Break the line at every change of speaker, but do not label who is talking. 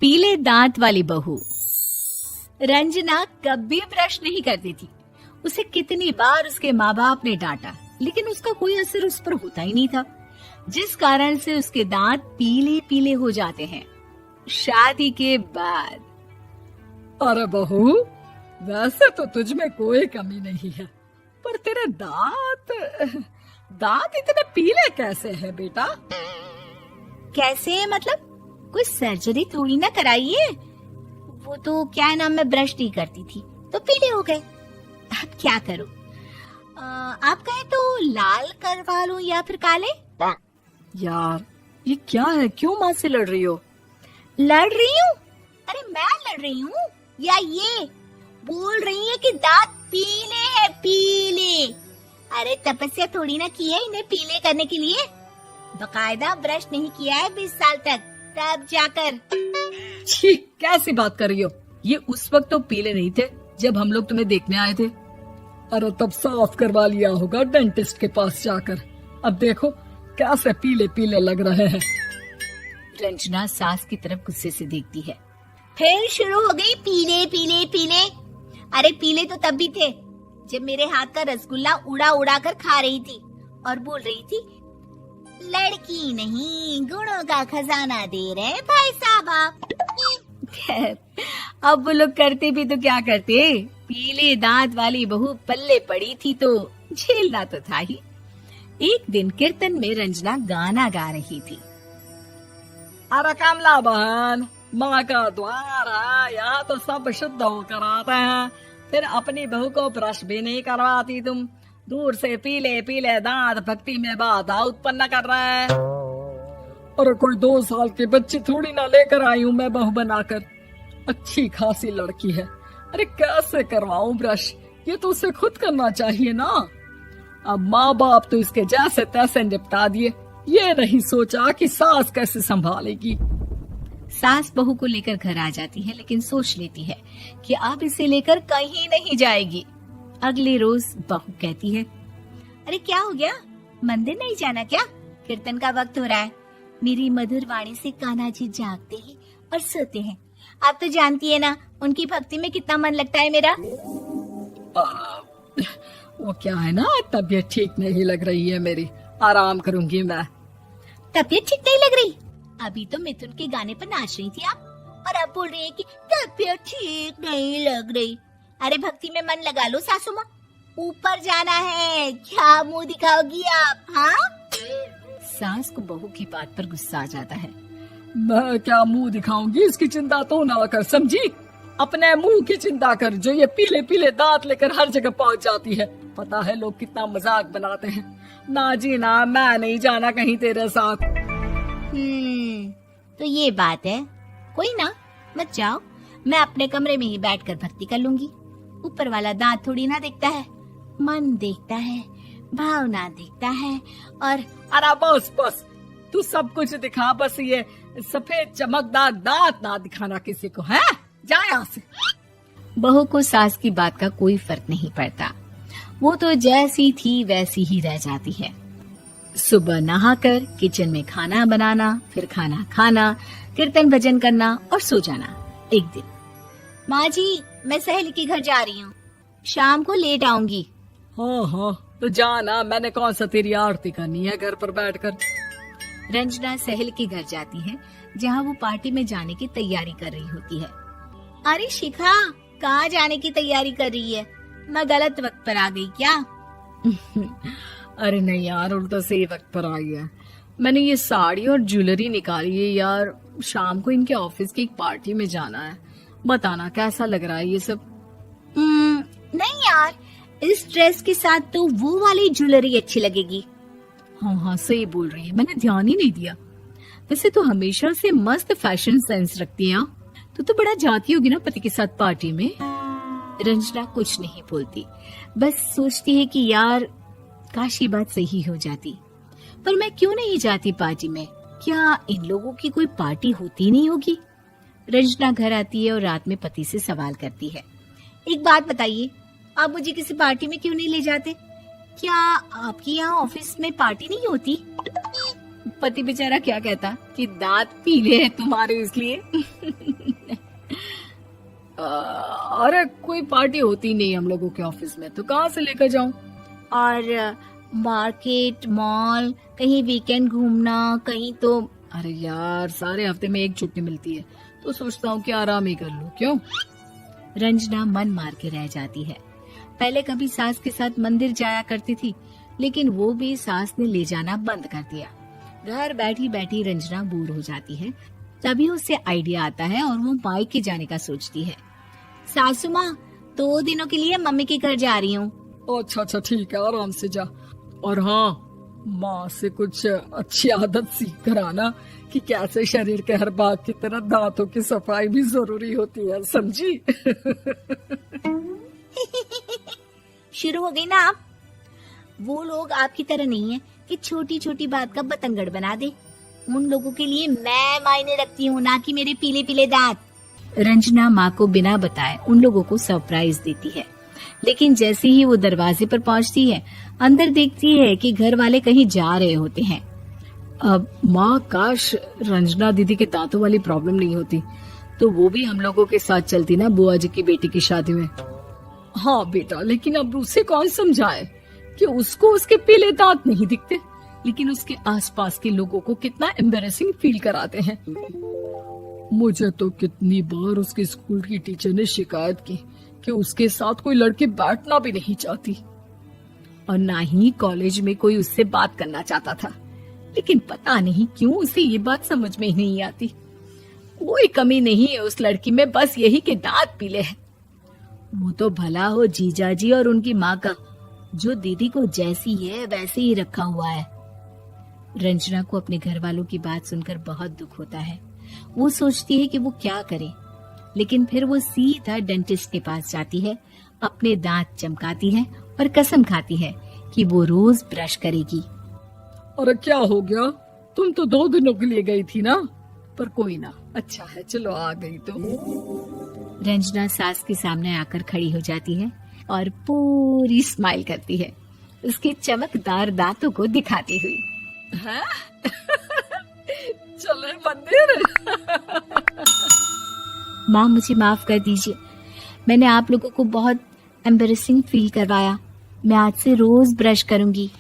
पीले दांत वाली बहू। रंजना कभी ब्रश नहीं करती थी। उसे कितनी बार उसके माँ बाप ने डांटा, लेकिन उसका कोई असर उस पर होता ही नहीं था, जिस कारण से उसके दांत पीले पीले हो जाते हैं। शादी के बाद
अरे बहू, वैसे तो तुझ में कोई कमी नहीं है, पर तेरे दांत इतने पीले कैसे हैं बेटा?
कैसे मतलब? कोई सर्जरी थोड़ी ना कराइए। वो तो क्या नाम, मैं ब्रश नहीं करती थी तो पीले हो गए। अब क्या करूं? आप कहें तो लाल करवा लूं या फिर काले?
यार ये क्या है, क्यों माँ से लड़ रही हो?
लड़ रही हूँ? अरे मैं लड़ रही हूँ या ये बोल रही है कि दांत पीले हैं, पीले। अरे तपस्या थोड़ी ना की है इन्हें पीले करने के लिए। बकायदा ब्रश नहीं किया है 20 साल तक, तब जाकर।
छी, कैसी बात कर रही हो? ये उस वक्त तो पीले नहीं थे जब हम लोग तुम्हें देखने आए थे। अरे तब साफ करवा लिया होगा डेंटिस्ट के पास जाकर। अब देखो कैसे पीले पीले लग रहे हैं।
रंजना सास की तरफ गुस्से से देखती है। फिर शुरू हो गई पीले पीले पीले। अरे पीले तो तब भी थे जब मेरे हाथ का रसगुल्ला उड़ा उड़ा कर खा रही थी और बोल रही थी, लड़की नहीं गुणों का खजाना दे रहे भाई साहब आप। खैर, अब वो लोग करते भी तो क्या करते, पीले दांत वाली बहू पल्ले पड़ी थी तो झेलना तो था ही। एक दिन कीर्तन में रंजना गाना गा रही थी।
अरे कमला बहन, माँ का द्वार है, यहाँ तो सब शुद्ध होकर आते हैं, फिर अपनी बहू को ब्रश भी नहीं करवाती तुम। दूर से पीले पीले दांत भक्ति में बाधा उत्पन्न कर रहे हैं। अरे कोई 2 साल की बच्ची थोड़ी ना लेकर आई हूँ मैं बहू बनाकर। अच्छी खासी लड़की है, अरे कैसे करवाऊं ब्रश? ये तो उसे खुद करना चाहिए ना। अब माँ बाप तो इसके जैसे तैसे निपटा दिए, ये नहीं सोचा कि सास कैसे संभालेगी।
सास बहू को लेकर घर आ जाती है, लेकिन सोच लेती है कि अब इसे लेकर कहीं नहीं जाएगी। अगले रोज बहू कहती है, अरे क्या हो गया, मंदिर नहीं जाना क्या? कीर्तन का वक्त हो रहा है। मेरी मधुर वाणी से कान्हा जी जागते हैं और सोते हैं। आप तो जानती है ना उनकी भक्ति में कितना मन लगता है मेरा।
वो क्या है ना, तबीयत ठीक नहीं लग रही है मेरी, आराम करूंगी मैं।
तबीयत ठीक नहीं लग रही? अभी तो मिथुन के गाने पर नाच रही थी आप, और अब बोल रही है कि तबीयत ठीक नहीं लग रही। अरे भक्ति में मन लगा लो सासू माँ, ऊपर जाना है, क्या मुंह दिखाओगी आप? हाँ? सास को बहू की बात पर गुस्सा आ जाता है।
मैं क्या मुंह दिखाऊंगी, इसकी चिंता तो ना कर, समझी? अपने मुंह की चिंता कर, जो ये पीले पीले दांत लेकर हर जगह पहुंच जाती है। पता है लोग कितना मजाक बनाते हैं। ना जी ना, मैं नहीं जाना कहीं तेरे साथ।
तो ये बात है, कोई ना, मत जाओ, मैं अपने कमरे में ही बैठकर भक्ति कर लूंगी। ऊपर वाला दांत थोड़ी ना देखता है, मन देखता है, भावना देखता है। और
अरे बस बस, तू सब कुछ दिखा, बस ये सफेद चमकदार दांत ना दिखाना किसी को, है? जा यहाँ से।
बहू को सास की बात का कोई फर्क नहीं पड़ता, वो तो जैसी थी वैसी ही रह जाती है। सुबह नहाकर किचन में खाना बनाना, फिर खाना खाना, कीर्तन भजन करना और सो जाना। एक दिन, माँ जी मैं सहेली के घर जा रही हूँ, शाम को लेट आऊंगी।
हाँ हाँ तो जाना, मैंने कौन सा तेरी आरती करनी है घर पर बैठकर।
रंजना सहेली के घर जाती है, जहाँ वो पार्टी में जाने की तैयारी कर रही होती है। अरे शिखा, कहाँ जाने की तैयारी कर रही है? मैं गलत वक्त पर आ गई क्या?
अरे नहीं यार, उल्टा सही वक्त पर आई है। मैंने ये साड़ी और ज्वेलरी निकाली है यार, शाम को इनके ऑफिस की एक पार्टी में जाना है। बताना कैसा लग रहा है ये सब?
नहीं यार, इस ड्रेस के साथ तो वो वाली ज्वेलरी अच्छी लगेगी।
हाँ हाँ सही बोल रही है, मैंने ध्यान ही नहीं दिया। वैसे तो हमेशा से मस्त फैशन सेंस रखती है। तो बड़ा जाती होगी ना पति के साथ पार्टी में।
रंजना कुछ नहीं बोलती, बस सोचती है कि यार काश ये बात सही हो जाती, पर मैं क्यों नहीं जाती पार्टी में? क्या इन लोगों की कोई पार्टी होती नहीं होगी? रंजना घर आती है और रात में पति से सवाल करती है, एक बात बताइए, आप मुझे किसी पार्टी में क्यों नहीं ले जाते? क्या आपके यहाँ ऑफिस में पार्टी नहीं होती? पति बेचारा क्या कहता कि दांत पीले हैं तुम्हारे इसलिए।
अरे कोई पार्टी होती नहीं हम लोगों के ऑफिस में, तो कहाँ से लेकर जाऊं?
और मार्केट, मॉल, कहीं वीकेंड घूमना, कहीं तो।
अरे यार, सारे हफ्ते में एक छुट्टी मिलती है, तो सोचता हूँ कि आराम ही कर लूं। क्यों?
रंजना मन मार के रह जाती है। पहले कभी सास के साथ मंदिर जाया करती थी, लेकिन वो भी सास ने ले जाना बंद कर दिया। घर बैठी बैठी रंजना बोर हो जाती है। तभी उसे आइडिया आता है और वो मायके जाने का सोचती है। सासू माँ, 2 दिनों के लिए मम्मी के घर जा रही हूँ।
अच्छा अच्छा ठीक है, आराम से जा। और हाँ, माँ से कुछ अच्छी आदत सीख कर आना कि कैसे शरीर के हर भाग की तरह दांतों की सफाई भी जरूरी होती है, समझी?
शुरू हो गई ना आप। वो लोग आपकी तरह नहीं है कि छोटी छोटी बात का बतंगड़ बना दे। उन लोगों के लिए मैं मायने रखती हूँ, ना कि मेरे पीले पीले दांत। रंजना माँ को बिना बताए उन लोगों को सरप्राइज देती है, लेकिन जैसे ही वो दरवाजे पर पहुँचती है, अंदर देखती है कि घर वाले कहीं जा रहे होते हैं।
अब माँ, काश रंजना दीदी के दांतों वाली प्रॉब्लम नहीं होती, तो वो भी हम लोगों के साथ चलती ना बुआ जी की बेटी की शादी में। हाँ बेटा, लेकिन अब उसे कौन समझाए कि उसको उसके पीले दांत नहीं दिखते, लेकिन उसके आसपास के लोगों को कितना एम्बैरेसिंग फील कराते हैं। मुझे तो कितनी बार उसके स्कूल की टीचर ने शिकायत की कि उसके साथ कोई लड़की बैठना भी नहीं चाहती, और ना ही कॉलेज में कोई उससे बात करना चाहता था। लेकिन पता नहीं क्यों उसे ये बात समझ में ही नहीं आती। कोई कमी नहीं है उस लड़की में, बस यही कि दांत पीले हैं। वो तो भला हो जीजा जी और उनकी माँ का, जो दीदी को जैसी है वैसे ही रखा हुआ है। रंजना को अपने घर वालों की बात सुनकर बहुत दुख होता है। वो सोचती है कि वो क्या करे, लेकिन फिर वो सीधा डेंटिस्ट के पास जाती है, अपने दांत चमकाती है और कसम खाती है कि वो रोज ब्रश करेगी। अरे क्या हो गया? तुम तो 2 दिनों के लिए गई थी ना, पर कोई ना, अच्छा है, चलो आ गई तो।
रंजना सास के सामने आकर खड़ी हो जाती है और पूरी स्माइल करती है, उसके चमकदार दांतों को दिखाती हुई।
हैं? चले मंदिर।
माँ, मुझे माफ कर दीजिए, मैंने आप लोगों को बहुत एम्बैरेसिंग फील करवाया। मैं आज से रोज ब्रश करूंगी।